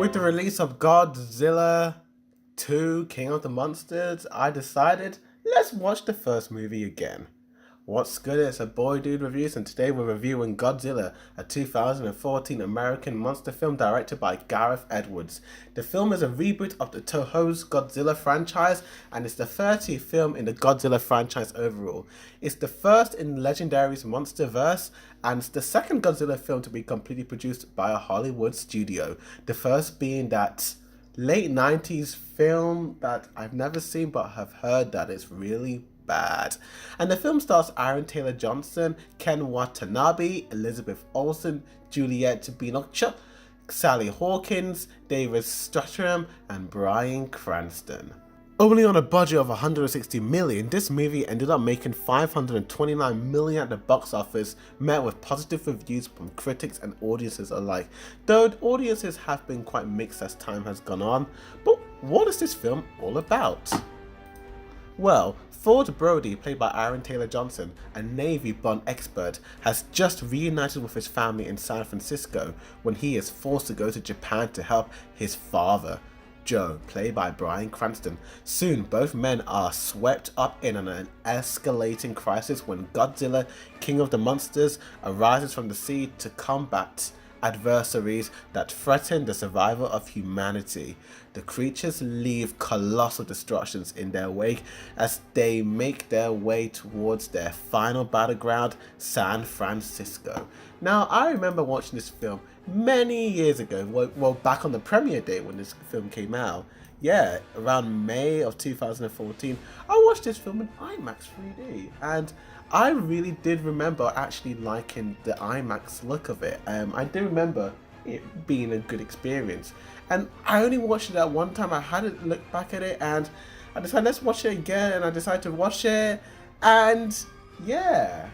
With the release of Godzilla 2 King of the Monsters, I decided let's watch the first movie again. What's good? It's a Boy Dude Reviews, and today we're reviewing Godzilla, a 2014 American monster film directed by Gareth Edwards. The film is a reboot of the Toho's Godzilla franchise, and it's the 30th film in the Godzilla franchise overall. It's the first in Legendary's MonsterVerse, and it's the second Godzilla film to be completely produced by a Hollywood studio. The first being that late 90s film that I've never seen but have heard that it's really bad. And the film stars Aaron Taylor Johnson, Ken Watanabe, Elizabeth Olsen, Juliette Binoche, Sally Hawkins, David Strathairn, and Bryan Cranston. Only on a budget of 160 million, this movie ended up making 529 million at the box office, met with positive reviews from critics and audiences alike, though audiences have been quite mixed as time has gone on. But what is this film all about? Well, Ford Brody, played by Aaron Taylor Johnson, a Navy Bond expert, has just reunited with his family in San Francisco when he is forced to go to Japan to help his father, Joe, played by Bryan Cranston. Soon, both men are swept up in an escalating crisis when Godzilla, King of the Monsters, arises from the sea to combat adversaries that threaten the survival of humanity. The creatures leave colossal destructions in their wake as they make their way towards their final battleground, San Francisco. Now, I remember watching this film many years ago, well back on the premiere day when this film came out. Yeah, around May of 2014, I watched this film in IMAX 3D, and I really did remember actually liking the IMAX look of it. I do remember it being a good experience, and I only watched it that one time. I hadn't looked back at it, and I decided let's watch it again, and I decided to watch it, and yeah.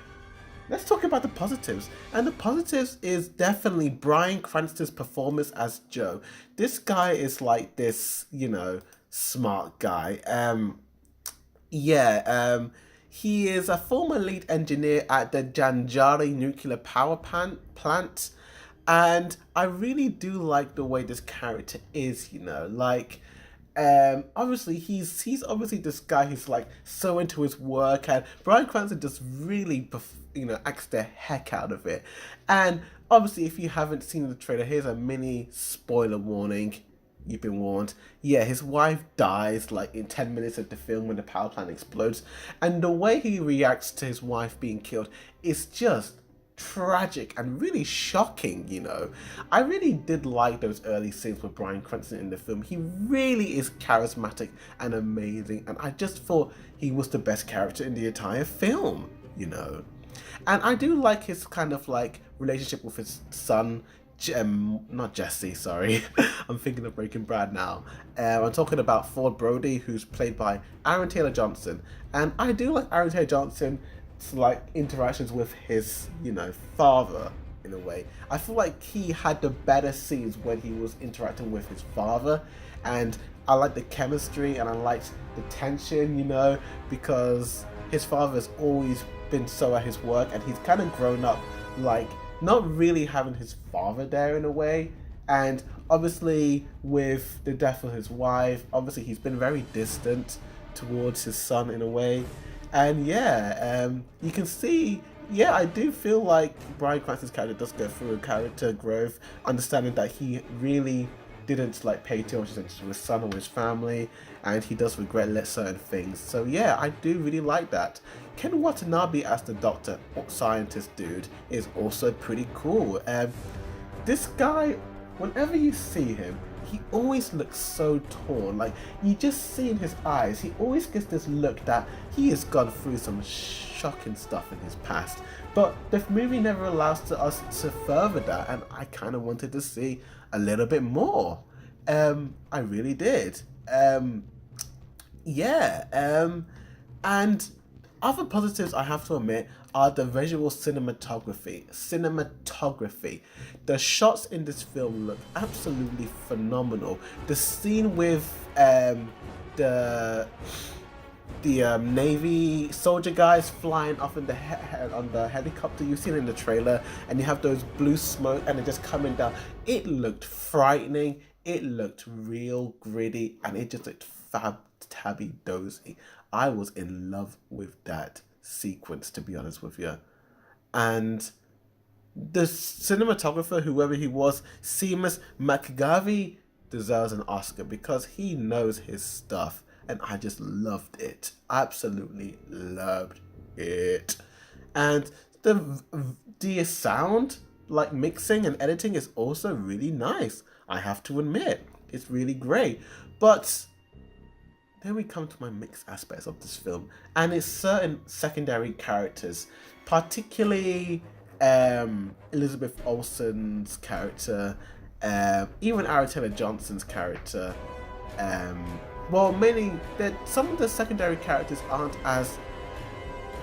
Let's talk about the positives. And the positives is definitely Bryan Cranston's performance as Joe. This guy is like this, smart guy. He is a former lead engineer at the Janjari nuclear power plant. And I really do like the way this character is, obviously he's obviously this guy who's like so into his work, and Bryan Cranston just really acts the heck out of it. And obviously, if you haven't seen the trailer, here's a mini spoiler warning. You've been warned. Yeah, his wife dies like in 10 minutes of the film when the power plant explodes, and the way he reacts to his wife being killed is just tragic and really shocking. I really did like those early scenes with Bryan Cranston in the film. He really is charismatic and amazing, and I just thought he was the best character in the entire film. And I do like his kind of like relationship with his son, not Jesse, sorry. I'm thinking of Breaking Bad now. I'm talking about Ford Brody, who's played by Aaron Taylor Johnson. And I do like Aaron Taylor Johnson's like interactions with his, father in a way. I feel like he had the better scenes when he was interacting with his father. And I like the chemistry and I liked the tension, because his father has always been so at his work, and he's kind of grown up like not really having his father there in a way. And obviously with the death of his wife, obviously he's been very distant towards his son in a way. And you can see, I do feel like Bryan Cranston's character does go through a character growth, understanding that he really didn't like pay too much attention to his son or his family, and he does regret certain things. So I do really like that. Ken Watanabe as the doctor or scientist dude is also pretty cool. This guy, whenever you see him, he always looks so torn. Like, you just see in his eyes, he always gets this look that he has gone through some shocking stuff in his past. But the movie never allows us to further that, and I kind of wanted to see a little bit more. I really did. And other positives I have to admit are the visual cinematography. The shots in this film look absolutely phenomenal. The scene with the Navy soldier guys flying off in on the helicopter, you've seen it in the trailer, and you have those blue smoke and it just coming down. It looked frightening. It looked real gritty and it just looked fab tabby dozy. I was in love with that sequence, to be honest with you. And the cinematographer, whoever he was, Seamus McGarvey, deserves an Oscar because he knows his stuff, and I just loved it. Absolutely loved it. And the sound, like mixing and editing, is also really nice. I have to admit, it's really great. But then we come to my mixed aspects of this film, and it's certain secondary characters, particularly Elizabeth Olsen's character, even Aaron Taylor Johnson's character. Well, mainly that some of the secondary characters aren't as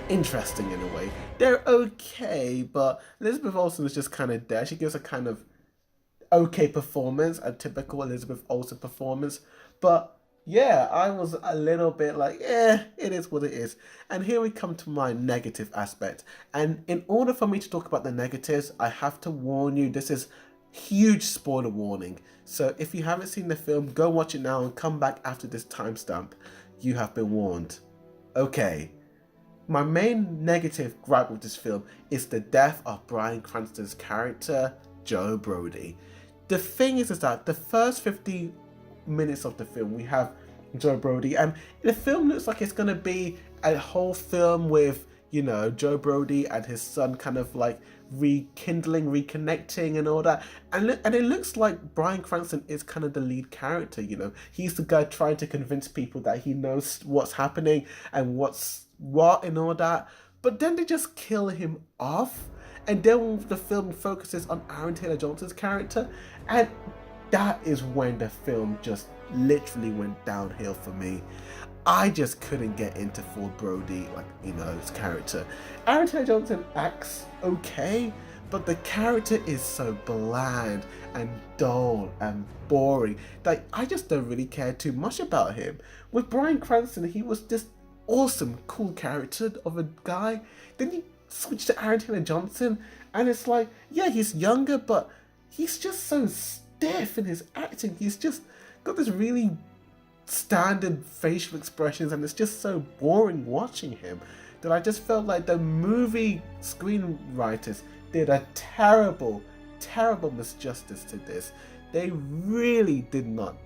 interesting in a way. They're okay, but Elizabeth Olsen is just kind of there. She gives a kind of okay performance, a typical Elizabeth Olsen performance. But yeah, I was a little bit like, it is what it is. And here we come to my negative aspect. And in order for me to talk about the negatives, I have to warn you, this is huge spoiler warning. So if you haven't seen the film, go watch it now and come back after this timestamp. You have been warned. Okay. My main negative gripe with this film is the death of Bryan Cranston's character, Joe Brody. The thing is that the first 50 minutes of the film, we have Joe Brody, and the film looks like it's going to be a whole film with, you know, Joe Brody and his son kind of like rekindling, reconnecting and all that. And it looks like Bryan Cranston is kind of the lead character, you know. He's the guy trying to convince people that he knows what's happening and what's what and all that. But then they just kill him off. And then the film focuses on Aaron Taylor Johnson's character. And that is when the film just literally went downhill for me. I just couldn't get into full Brody, like, you know, his character. Aaron Taylor Johnson acts okay, but the character is so bland and dull and boring that I just don't really care too much about him. With Bryan Cranston, he was this awesome, cool character of a guy. Then you switch to Aaron Taylor Johnson, and it's like, yeah, he's younger, but he's just so stiff in his acting. He's just got this really standard facial expressions, and it's just so boring watching him that I just felt like the movie screenwriters did a terrible misjustice to this. They really did not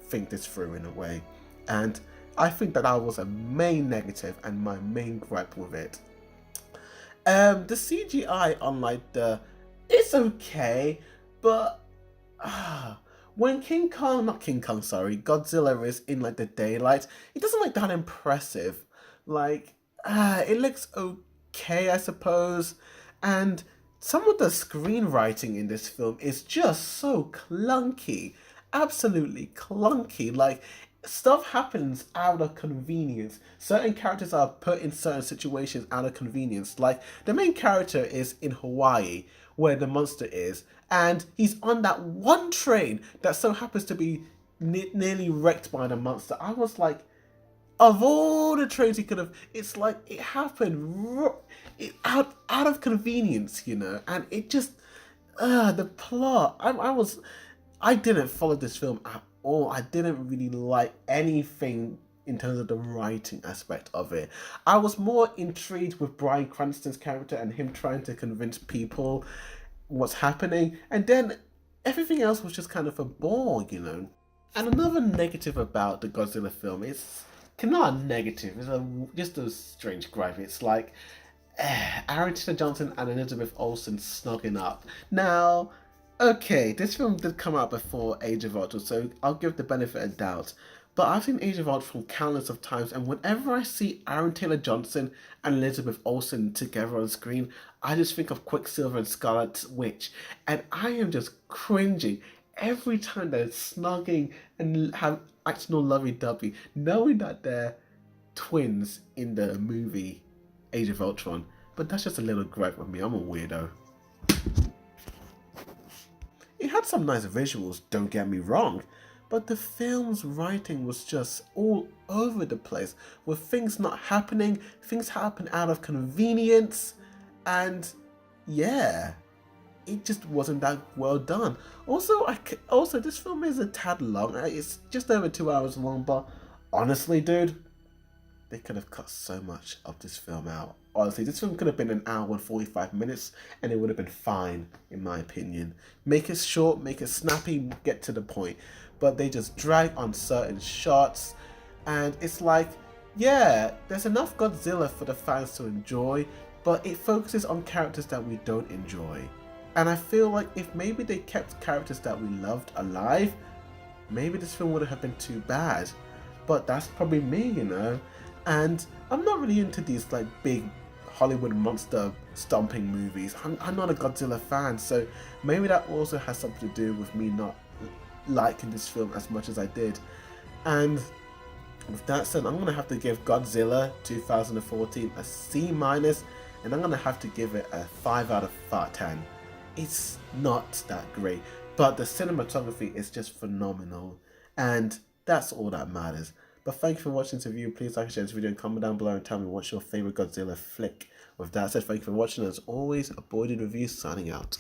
think this through in a way, and I think that was a main negative and my main gripe with it. The CGI, unlike it's okay, but when Godzilla is in like the daylight, it doesn't look that impressive. Like, it looks okay, I suppose. And some of the screenwriting in this film is just so clunky. Absolutely clunky. Like, stuff happens out of convenience. Certain characters are put in certain situations out of convenience. Like, the main character is in Hawaii, where the monster is, and he's on that one train that so happens to be nearly wrecked by the monster. I was like, of all the trains he could have, it's like it happened out of convenience, you know, and it just, the plot. I didn't follow this film at all. I didn't really like anything in terms of the writing aspect of it. I was more intrigued with Bryan Cranston's character and him trying to convince people what's happening, and then everything else was just kind of a bore, you know. And another negative about the Godzilla film is not a negative, it's just a strange gripe. It's like Aaron Taylor Johnson and Elizabeth Olsen snogging up. Now, okay, this film did come out before Age of Ultron, so I'll give the benefit of doubt. But I've seen Age of Ultron countless of times, and whenever I see Aaron Taylor Johnson and Elizabeth Olsen together on screen, I just think of Quicksilver and Scarlet Witch, and I am just cringing every time they're snogging and have actual lovey-dovey, knowing that they're twins in the movie Age of Ultron. But that's just a little gripe with me. I'm a weirdo. It had some nice visuals, don't get me wrong, but the film's writing was just all over the place, with things not happening, things happen out of convenience, and yeah, it just wasn't that well done. Also, this film is a tad long. It's just over 2 hours long, but honestly, dude, they could have cut so much of this film out. Honestly, this film could have been an hour and 45 minutes and it would have been fine, in my opinion. Make it short, make it snappy, get to the point. But they just drag on certain shots, and it's like, yeah, there's enough Godzilla for the fans to enjoy, but it focuses on characters that we don't enjoy. And I feel like if maybe they kept characters that we loved alive, maybe this film wouldn't have been too bad. But that's probably me. And I'm not really into these like big Hollywood monster stomping movies. I'm not a Godzilla fan, so maybe that also has something to do with me not liking this film as much as I did. And with that said, I'm gonna have to give Godzilla 2014 a C minus, and I'm gonna have to give it a 5 out of 10. It's not that great, but the cinematography is just phenomenal, and that's all that matters. But thank you for watching this review. Please like and share this video and comment down below and tell me what's your favorite Godzilla flick. With that said, thank you for watching. As always, a Boy Did Review signing out.